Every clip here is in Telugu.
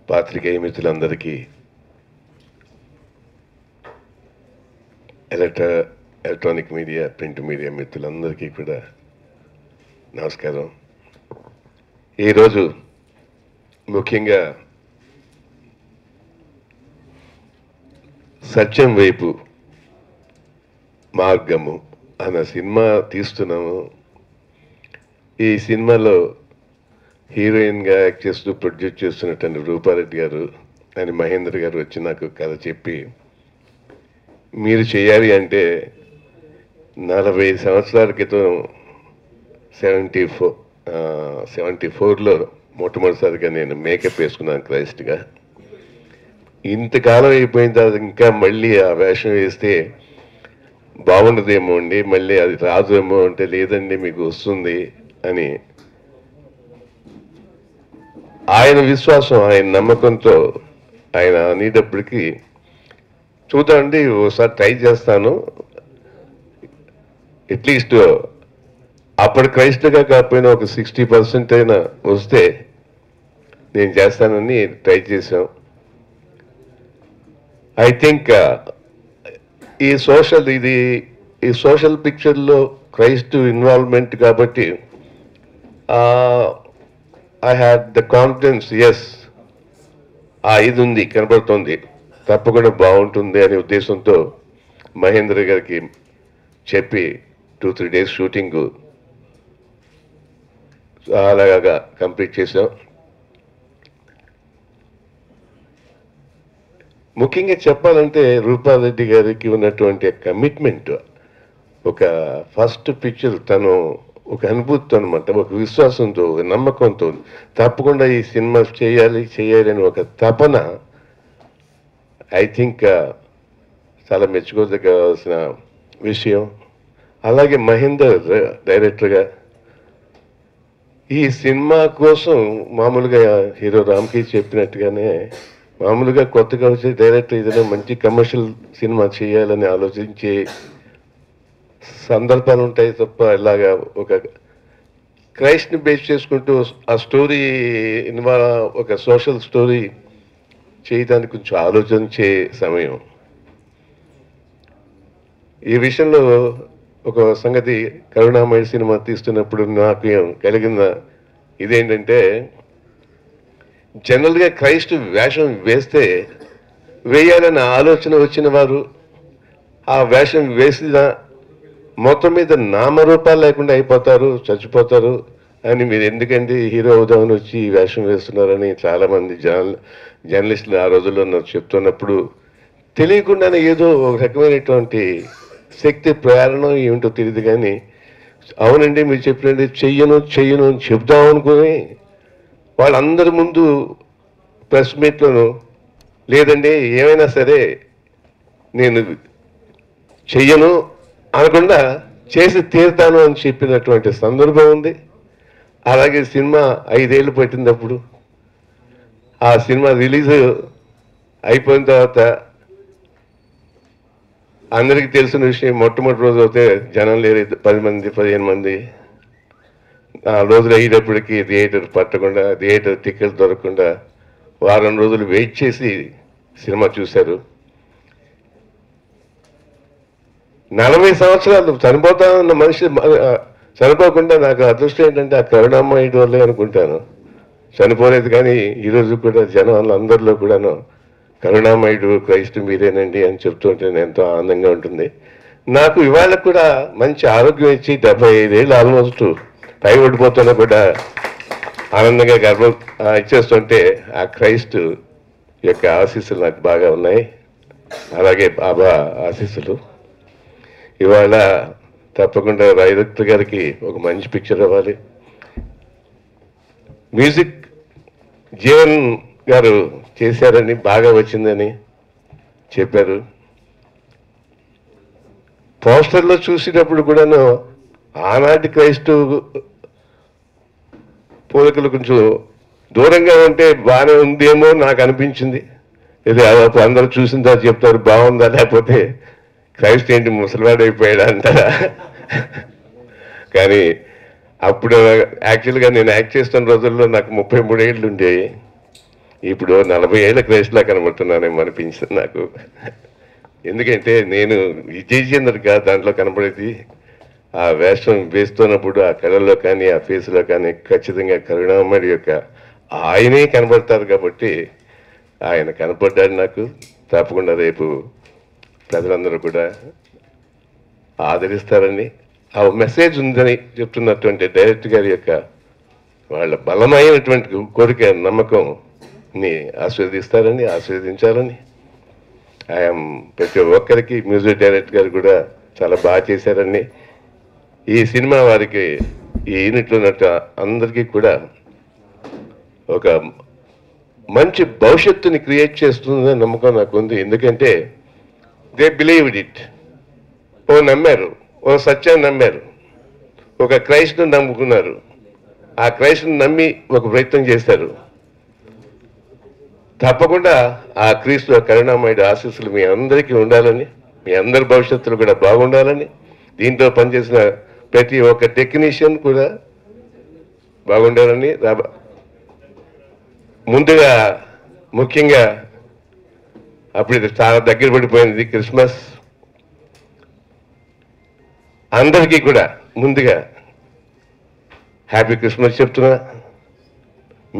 పాత్రికేయ మిత్రులందరికీ, ఎలక్ట్రానిక్ మీడియా, ప్రింట్ మీడియా మిత్రులందరికీ కూడా నమస్కారం. ఈరోజు ముఖ్యంగా సత్యం వైపు మార్గము అన్న సినిమా తీస్తున్నాము. ఈ సినిమాలో హీరోయిన్గా యాక్ట్ చేస్తూ ప్రొడ్యూస్ చేస్తున్నటువంటి రూపారెడ్డి గారు అని మహేంద్ర గారు వచ్చి నాకు కథ చెప్పి, మీరు చేయాలి అంటే 40 సంవత్సరాల క్రితం 74లో మొట్టమొదటిసారిగా నేను మేకప్ వేసుకున్నాను క్రైస్ట్గా. ఇంతకాలం అయిపోయిన తర్వాత ఇంకా మళ్ళీ ఆ వేషం వేస్తే బాగుండదేమో అండి, మళ్ళీ అది రాదేమో అంటే, లేదండి మీకు వస్తుంది అని ఆయన విశ్వాసం, ఆయన నమ్మకంతో ఆయన అనేటప్పటికీ చూద్దామండి ఒకసారి ట్రై చేస్తాను, అట్లీస్ట్ అప్పటి క్రైస్ట్గా కాకపోయినా ఒక 60% అయినా వస్తే నేను చేస్తానని ట్రై చేశాం. ఐ థింక్ ఈ సోషల్ పిక్చర్లో క్రైస్ట్ ఇన్వాల్వ్మెంట్ కాబట్టి I had the confidence, yes ఇది ఉంది, కనబడుతుంది, తప్పకుండా బాగుంటుంది అనే ఉద్దేశంతో మహేంద్ర గారికి చెప్పి 2-3 డేస్ షూటింగ్ అలాగా కంప్లీట్ చేసాం. ముఖ్యంగా చెప్పాలంటే రూపారెడ్డి గారికి ఉన్నటువంటి కమిట్మెంట్, ఒక ఫస్ట్ పిక్చర్ తను ఒక అనుభూతితో అనమాట, ఒక విశ్వాసంతో, ఒక నమ్మకంతో తప్పకుండా ఈ సినిమా చేయాలి అని ఒక తపన, ఐ థింక్ చాలా మెచ్చుకోదగ్గవలసిన విషయం. అలాగే మహేందర్ డైరెక్టర్గా ఈ సినిమా కోసం మామూలుగా హీరో రామ్కి చెప్పినట్టుగానే మామూలుగా కొత్తగా వచ్చే డైరెక్టర్ ఏదైనా మంచి కమర్షియల్ సినిమా చేయాలని ఆలోచించే సందర్భాలు ఉంటాయి తప్ప, ఇలాగా ఒక క్రైస్ట్ని బేస్ చేసుకుంటూ ఆ స్టోరీ ఒక సోషల్ స్టోరీ చేయడానికి కొంచెం ఆలోచించే సమయం. ఈ విషయంలో ఒక సంగతి, కరుణామయ సినిమా తీస్తున్నప్పుడు నాకు కలిగిన ఇదేంటంటే, జనరల్గా క్రైస్ట్ వేషం వేయాలన్న ఆలోచన వచ్చిన వారు ఆ వేషం వేసిన మొత్తం మీద నామరూపాలు లేకుండా అయిపోతారు, చచ్చిపోతారు అని, మీరు ఎందుకంటే హీరో అవుదామని వచ్చి ఈ వేషం వేస్తున్నారని చాలామంది జర్నలిస్టులు ఆ రోజుల్లో నాకు చెప్తున్నప్పుడు తెలియకుండానే ఏదో ఒక రకమైనటువంటి శక్తి ప్రేరణ ఏమిటో తెలియదు, కానీ అవునండి మీరు చెప్పినట్టు చెయ్యను అని చెప్దాం అనుకుని వాళ్ళందరి ముందు ప్రెస్ మీట్లోనూ లేదండి ఏమైనా సరే నేను చెయ్యను అనకుండా చేసి తీరుతాను అని చెప్పినటువంటి సందర్భం ఉంది. అలాగే సినిమా 5 ఏళ్ళు పట్టినప్పుడు ఆ సినిమా రిలీజ్ అయిపోయిన తర్వాత అందరికీ తెలిసిన విషయం, మొట్టమొదటి రోజు అయితే జనం లేరు, 10 మంది 15 మంది. ఆ రోజులు అయ్యేటప్పటికీ థియేటర్ పట్టకుండా, థియేటర్ టికెట్ దొరకకుండా వారం రోజులు వెయిట్ చేసి సినిమా చూశారు. 40 సంవత్సరాలు చనిపోతానన్న మనిషి చనిపోకుండా నాకు అదృష్టం ఏంటంటే ఆ కరుణామయుడి వల్లే అనుకుంటాను, చనిపోలేదు. కానీ ఈరోజు కూడా జనం అందరిలో కూడాను కరుణామయుడు క్రైస్ట్ మీరేనండి అని చెప్తుంటే ఎంతో ఆనందంగా ఉంటుంది. నాకు ఇవాళ కూడా మంచి ఆరోగ్యం ఇచ్చి 75 ఏళ్ళు ఆల్మోస్ట్ పైబడిపోతున్నా కూడా ఆనందంగా ఇచ్చేస్తుంటే ఆ క్రైస్ట్ యొక్క ఆశీస్సులు నాకు బాగా ఉన్నాయి. అలాగే బాబా ఆశీస్సులు. ఇవాళ తప్పకుండా డైరెక్టర్ గారికి ఒక మంచి పిక్చర్ అవ్వాలి. మ్యూజిక్ జీవన్ గారు చేశారని, బాగా వచ్చిందని చెప్పారు. పోస్టర్లో చూసేటప్పుడు కూడాను ఆనాటి క్రైస్తు పోలికలు కొంచెం దూరంగా ఉంటే బాగానే ఉందేమో నాకు అనిపించింది. ఇది అందరూ చూసిన తర్వాత చెప్తారు బాగుందా, లేకపోతే క్రైస్ట్ ఏంటి ముసలివాడు అయిపోయాడా అంటారా. కానీ అప్పుడు యాక్చువల్గా నేను యాక్ట్ చేస్తున్న రోజుల్లో నాకు 33 ఏళ్ళు ఉండేవి. ఇప్పుడు 40 ఏళ్ల క్రైస్ట్లా కనబడుతున్నానేమో అనిపించింది నాకు. ఎందుకంటే నేను విజయ్ చంద్రగా దాంట్లో కనబడేది ఆ వేషం వేస్తున్నప్పుడు ఆ కళల్లో కానీ ఆ ఫేస్లో కానీ ఖచ్చితంగా కరుణామణి యొక్క ఆయనే కనబడతారు కాబట్టి ఆయన కనపడ్డాడు నాకు. తప్పకుండా రేపు ప్రజలందరూ కూడా ఆదరిస్తారని ఆ మెసేజ్ ఉందని చెప్తున్నటువంటి డైరెక్టర్ గారి యొక్క వాళ్ళ బలమైనటువంటి కోరిక నమ్మకంని ఆశీర్వదించాలని ఆయన ప్రతి ఒక్కరికి మ్యూజిక్ డైరెక్టర్ గారు కూడా చాలా బాగా చేశారని ఈ సినిమా వారికి ఈ యూనిట్లో ఉన్నట్టు అందరికీ కూడా ఒక మంచి భవిష్యత్తుని క్రియేట్ చేస్తుందని నమ్మకం నాకు ఉంది. ఎందుకంటే దే బిలీవ్డ్ ఇట్. నమ్మారు, సత్యాన్ని నమ్మారు, ఒక క్రైస్ట్ను నమ్ముకున్నారు, ఆ క్రైస్ట్ను నమ్మి ఒక ప్రయత్నం చేశారు. తప్పకుండా ఆ క్రీస్తు కరుణామయుడి ఆశీస్సులు మీ అందరికీ ఉండాలని, మీ అందరి భవిష్యత్తులు కూడా బాగుండాలని, దీంట్లో పనిచేసిన ప్రతి ఒక్క టెక్నీషియన్ కూడా బాగుండాలని, ముందుగా ముఖ్యంగా అప్పుడు ఇది చాలా దగ్గర పడిపోయింది క్రిస్మస్. అందరికీ కూడా ముందుగా హ్యాపీ క్రిస్మస్ చెప్తున్నా.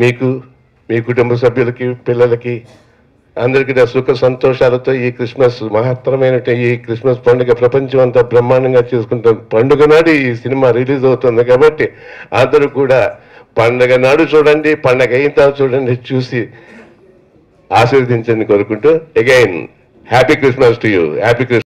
మీకు, మీ కుటుంబ సభ్యులకి, పిల్లలకి అందరికీ నా సుఖ సంతోషాలతో ఈ క్రిస్మస్ మహత్తరమైన ఈ క్రిస్మస్ పండుగ ప్రపంచం అంతా బ్రహ్మాండంగా చేసుకుంటాం. పండుగ నాడు ఈ సినిమా రిలీజ్ అవుతుంది కాబట్టి అందరూ కూడా పండగ నాడు చూడండి, పండగ అయిన తర్వాత చూడండి, చూసి ఆశీర్వదించండి కోరుకుంటూ again happy Christmas to you. Happy Christmas.